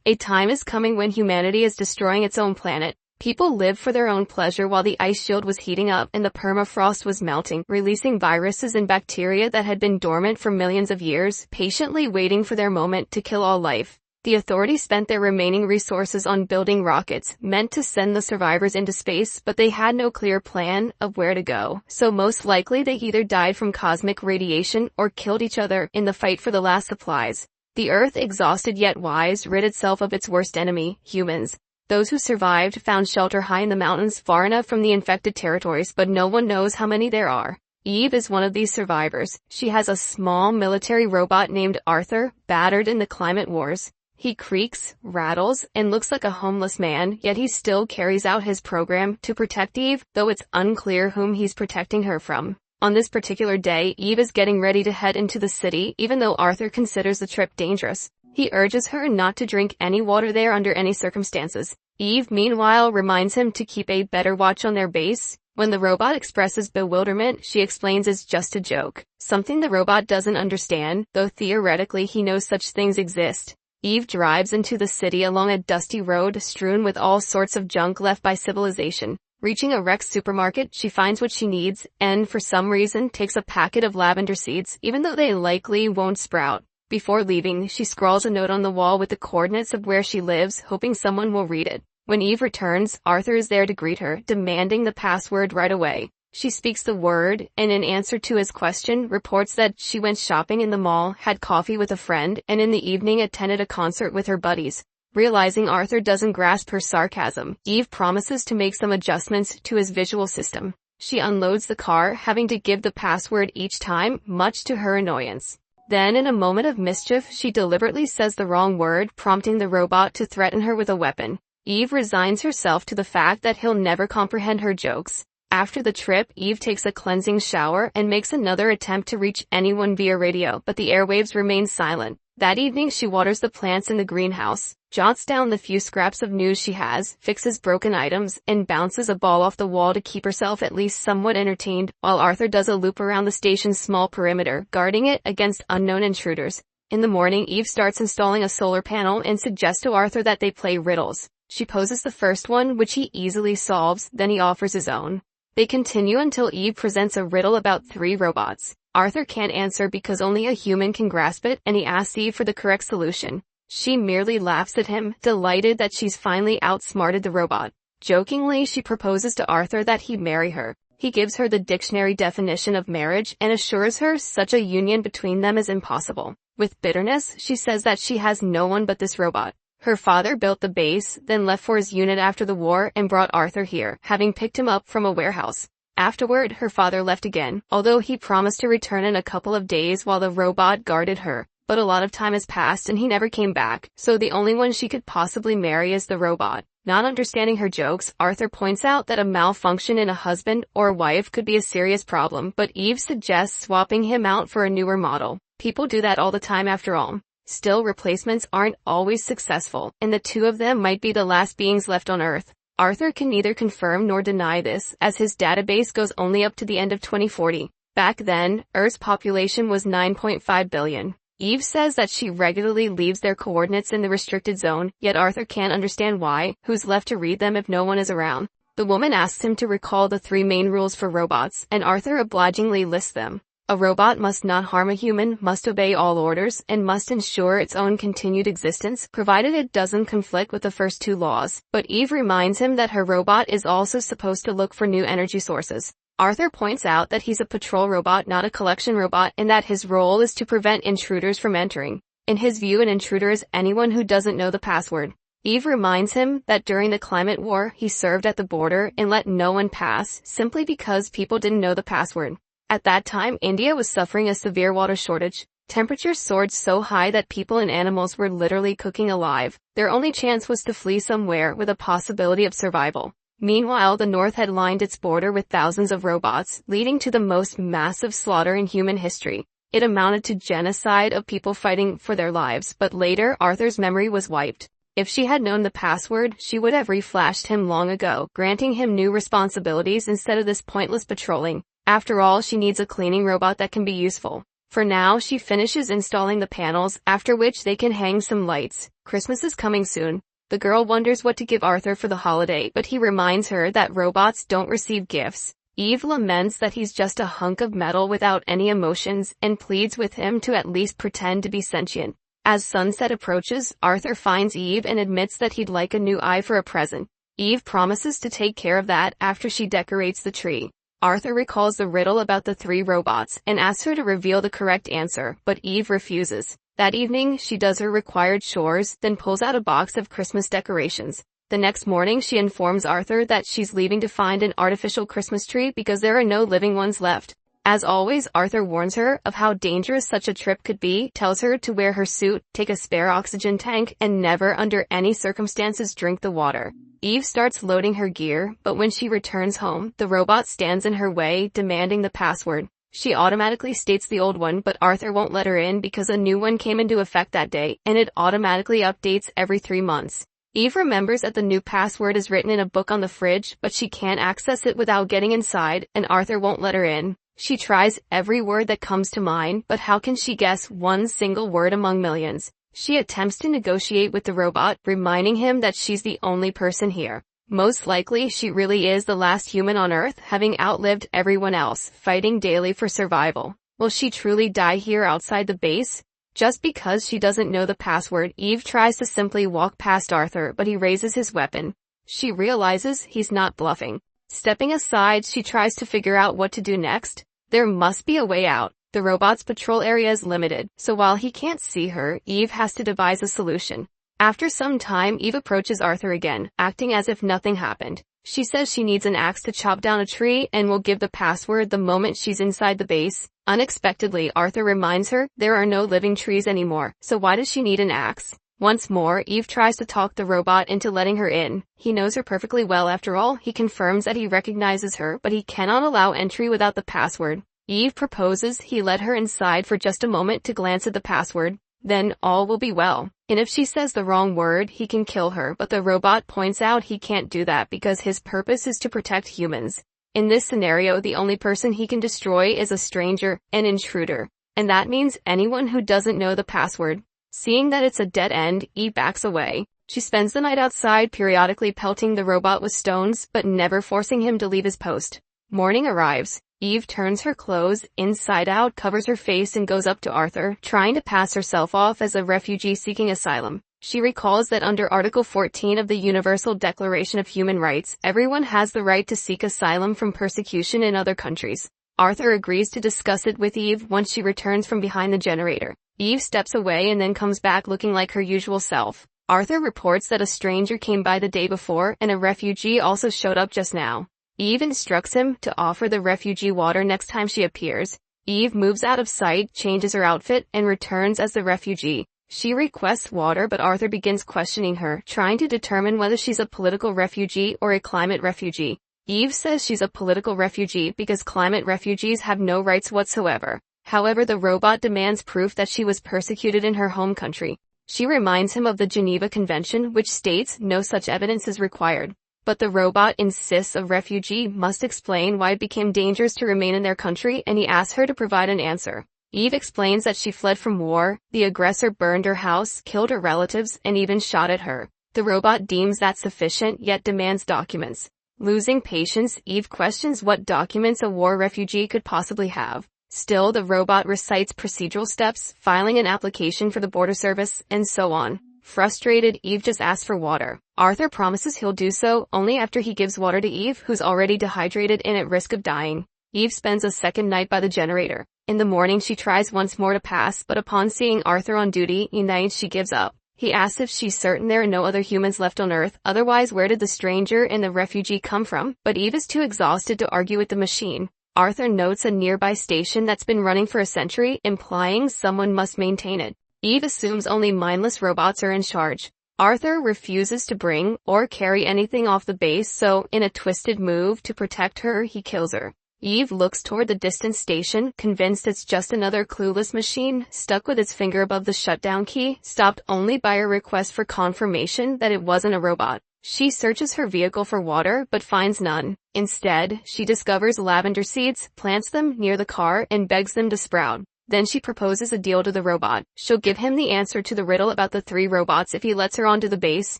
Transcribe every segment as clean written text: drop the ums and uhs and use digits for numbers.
A time is coming when humanity is destroying its own planet. People lived for their own pleasure while the ice shield was heating up and the permafrost was melting, releasing viruses and bacteria that had been dormant for millions of years, patiently waiting for their moment to kill all life. The authorities spent their remaining resources on building rockets, meant to send the survivors into space, but they had no clear plan of where to go. So most likely they either died from cosmic radiation or killed each other in the fight for the last supplies. The Earth, exhausted yet wise, rid itself of its worst enemy, humans. Those who survived found shelter high in the mountains, far enough from the infected territories, but no one knows how many there are. Eve is one of these survivors. She has a small military robot named Arthur, battered in the climate wars. He creaks, rattles, and looks like a homeless man, yet he still carries out his program to protect Eve, though it's unclear whom he's protecting her from. On this particular day, Eve is getting ready to head into the city, even though Arthur considers the trip dangerous. He urges her not to drink any water there under any circumstances. Eve, meanwhile, reminds him to keep a better watch on their base. When the robot expresses bewilderment, she explains it's just a joke. Something the robot doesn't understand, though theoretically he knows such things exist. Eve drives into the city along a dusty road strewn with all sorts of junk left by civilization. Reaching a Rex supermarket, she finds what she needs, and for some reason takes a packet of lavender seeds, even though they likely won't sprout. Before leaving, she scrawls a note on the wall with the coordinates of where she lives, hoping someone will read it. When Eve returns, Arthur is there to greet her, demanding the password right away. She speaks the word, and in answer to his question, reports that she went shopping in the mall, had coffee with a friend, and in the evening attended a concert with her buddies. Realizing Arthur doesn't grasp her sarcasm, Eve promises to make some adjustments to his visual system. She unloads the car, having to give the password each time, much to her annoyance. Then, in a moment of mischief, she deliberately says the wrong word, prompting the robot to threaten her with a weapon. Eve resigns herself to the fact that he'll never comprehend her jokes. After the trip, Eve takes a cleansing shower and makes another attempt to reach anyone via radio, but the airwaves remain silent. That evening she waters the plants in the greenhouse, jots down the few scraps of news she has, fixes broken items, and bounces a ball off the wall to keep herself at least somewhat entertained, while Arthur does a loop around the station's small perimeter, guarding it against unknown intruders. In the morning, Eve starts installing a solar panel and suggests to Arthur that they play riddles. She poses the first one, which he easily solves, then he offers his own. They continue until Eve presents a riddle about 3 robots. Arthur can't answer because only a human can grasp it, and he asks Eve for the correct solution. She merely laughs at him, delighted that she's finally outsmarted the robot. Jokingly, she proposes to Arthur that he marry her. He gives her the dictionary definition of marriage and assures her such a union between them is impossible. With bitterness, she says that she has no one but this robot. Her father built the base, then left for his unit after the war and brought Arthur here, having picked him up from a warehouse. Afterward, her father left again, although he promised to return in a couple of days while the robot guarded her. But a lot of time has passed and he never came back, so the only one she could possibly marry is the robot. Not understanding her jokes, Arthur points out that a malfunction in a husband or wife could be a serious problem, but Eve suggests swapping him out for a newer model. People do that all the time after all. Still, replacements aren't always successful, and the 2 of them might be the last beings left on Earth. Arthur can neither confirm nor deny this, as his database goes only up to the end of 2040. Back then, Earth's population was 9.5 billion. Eve says that she regularly leaves their coordinates in the restricted zone, yet Arthur can't understand why. Who's left to read them if no one is around? The woman asks him to recall the 3 main rules for robots, and Arthur obligingly lists them. A robot must not harm a human, must obey all orders, and must ensure its own continued existence, provided it doesn't conflict with the first 2 laws. But Eve reminds him that her robot is also supposed to look for new energy sources. Arthur points out that he's a patrol robot, not a collection robot, and that his role is to prevent intruders from entering. In his view, an intruder is anyone who doesn't know the password. Eve reminds him that during the climate war, he served at the border and let no one pass, simply because people didn't know the password. At that time, India was suffering a severe water shortage. Temperatures soared so high that people and animals were literally cooking alive. Their only chance was to flee somewhere with a possibility of survival. Meanwhile, the North had lined its border with thousands of robots, leading to the most massive slaughter in human history. It amounted to genocide of people fighting for their lives, but later, Arthur's memory was wiped. If she had known the password, she would have reflashed him long ago, granting him new responsibilities instead of this pointless patrolling. After all, she needs a cleaning robot that can be useful. For now, she finishes installing the panels, after which they can hang some lights. Christmas is coming soon. The girl wonders what to give Arthur for the holiday, but he reminds her that robots don't receive gifts. Eve laments that he's just a hunk of metal without any emotions, and pleads with him to at least pretend to be sentient. As sunset approaches, Arthur finds Eve and admits that he'd like a new eye for a present. Eve promises to take care of that after she decorates the tree. Arthur recalls the riddle about the 3 robots and asks her to reveal the correct answer, but Eve refuses. That evening, she does her required chores, then pulls out a box of Christmas decorations. The next morning, she informs Arthur that she's leaving to find an artificial Christmas tree because there are no living ones left. As always, Arthur warns her of how dangerous such a trip could be, tells her to wear her suit, take a spare oxygen tank, and never under any circumstances drink the water. Eve starts loading her gear, but when she returns home, the robot stands in her way, demanding the password. She automatically states the old one, but Arthur won't let her in because a new one came into effect that day, and it automatically updates every 3 months. Eve remembers that the new password is written in a book on the fridge, but she can't access it without getting inside, and Arthur won't let her in. She tries every word that comes to mind, but how can she guess one single word among millions? She attempts to negotiate with the robot, reminding him that she's the only person here. Most likely, she really is the last human on Earth, having outlived everyone else, fighting daily for survival. Will she truly die here outside the base? Just because she doesn't know the password, Eve tries to simply walk past Arthur, but he raises his weapon. She realizes he's not bluffing. Stepping aside, she tries to figure out what to do next. There must be a way out. The robot's patrol area is limited, so while he can't see her, Eve has to devise a solution. After some time, Eve approaches Arthur again, acting as if nothing happened. She says she needs an axe to chop down a tree and will give the password the moment she's inside the base. Unexpectedly, Arthur reminds her there are no living trees anymore, so why does she need an axe? Once more, Eve tries to talk the robot into letting her in. He knows her perfectly well after all. He confirms that he recognizes her, but he cannot allow entry without the password. Eve proposes he let her inside for just a moment to glance at the password. Then all will be well. And if she says the wrong word, he can kill her, but the robot points out he can't do that because his purpose is to protect humans. In this scenario, the only person he can destroy is a stranger, an intruder. And that means anyone who doesn't know the password. Seeing that it's a dead end, Eve backs away. She spends the night outside, periodically pelting the robot with stones, but never forcing him to leave his post. Morning arrives. Eve turns her clothes inside out, covers her face, and goes up to Arthur, trying to pass herself off as a refugee seeking asylum. She recalls that under Article 14 of the Universal Declaration of Human Rights, everyone has the right to seek asylum from persecution in other countries. Arthur agrees to discuss it with Eve once she returns from behind the generator. Eve steps away and then comes back looking like her usual self. Arthur reports that a stranger came by the day before and a refugee also showed up just now. Eve instructs him to offer the refugee water next time she appears. Eve moves out of sight, changes her outfit, and returns as the refugee. She requests water, but Arthur begins questioning her, trying to determine whether she's a political refugee or a climate refugee. Eve says she's a political refugee because climate refugees have no rights whatsoever. However, the robot demands proof that she was persecuted in her home country. She reminds him of the Geneva Convention, which states no such evidence is required. But the robot insists a refugee must explain why it became dangerous to remain in their country, and he asks her to provide an answer. Eve explains that she fled from war, the aggressor burned her house, killed her relatives, and even shot at her. The robot deems that sufficient, yet demands documents. Losing patience, Eve questions what documents a war refugee could possibly have. Still, the robot recites procedural steps, filing an application for the border service, and so on. Frustrated, Eve just asks for water. Arthur promises he'll do so only after he gives water to Eve, who's already dehydrated and at risk of dying. Eve spends a second night by the generator. In the morning, she tries once more to pass, but upon seeing Arthur on duty, she gives up. He asks if she's certain there are no other humans left on Earth, otherwise where did the stranger and the refugee come from? But Eve is too exhausted to argue with the machine. Arthur notes a nearby station that's been running for a century, implying someone must maintain it. Eve assumes only mindless robots are in charge. Arthur refuses to bring or carry anything off the base, so, in a twisted move to protect her, he kills her. Eve looks toward the distant station, convinced it's just another clueless machine, stuck with its finger above the shutdown key, stopped only by a request for confirmation that it wasn't a robot. She searches her vehicle for water, but finds none. Instead, she discovers lavender seeds, plants them near the car, and begs them to sprout. Then she proposes a deal to the robot. She'll give him the answer to the riddle about the 3 robots if he lets her onto the base,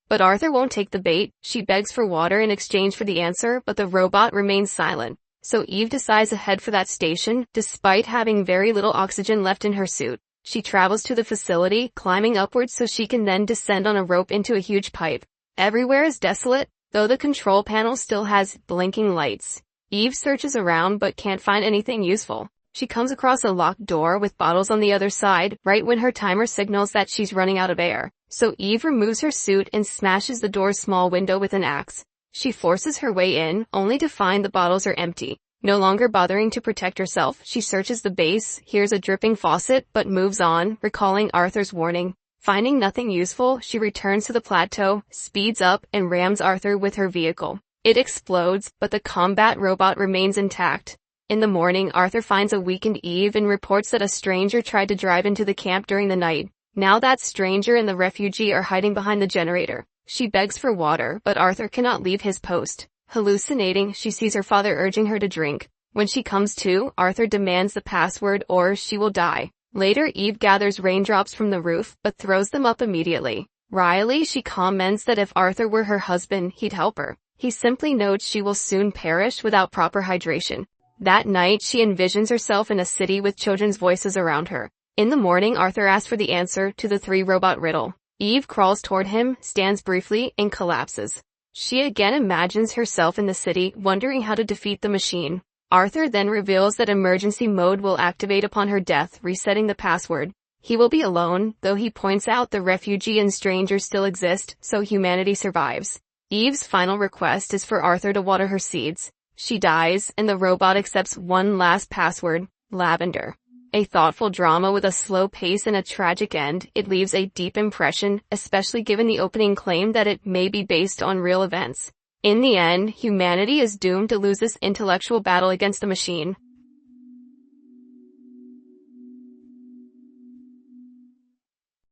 but Arthur won't take the bait. She begs for water in exchange for the answer, but the robot remains silent. So Eve decides to head for that station, despite having very little oxygen left in her suit. She travels to the facility, climbing upwards so she can then descend on a rope into a huge pipe. Everywhere is desolate, though the control panel still has blinking lights. Eve searches around but can't find anything useful. She comes across a locked door with bottles on the other side, right when her timer signals that she's running out of air. So Eve removes her suit and smashes the door's small window with an axe. She forces her way in, only to find the bottles are empty. No longer bothering to protect herself, she searches the base, hears a dripping faucet, but moves on, recalling Arthur's warning. Finding nothing useful, she returns to the plateau, speeds up, and rams Arthur with her vehicle. It explodes, but the combat robot remains intact. In the morning, Arthur finds a weakened Eve and reports that a stranger tried to drive into the camp during the night. Now that stranger and the refugee are hiding behind the generator. She begs for water, but Arthur cannot leave his post. Hallucinating, she sees her father urging her to drink. When she comes to, Arthur demands the password or she will die. Later, Eve gathers raindrops from the roof, but throws them up immediately. Wryly, she comments that if Arthur were her husband, he'd help her. He simply notes she will soon perish without proper hydration. That night, she envisions herself in a city with children's voices around her. In the morning, Arthur asks for the answer to the 3-robot riddle. Eve crawls toward him, stands briefly, and collapses. She again imagines herself in the city, wondering how to defeat the machine. Arthur then reveals that emergency mode will activate upon her death, resetting the password. He will be alone, though he points out the refugee and stranger still exist, so humanity survives. Eve's final request is for Arthur to water her seeds. She dies, and the robot accepts one last password, lavender. A thoughtful drama with a slow pace and a tragic end, it leaves a deep impression, especially given the opening claim that it may be based on real events. In the end, humanity is doomed to lose this intellectual battle against the machine.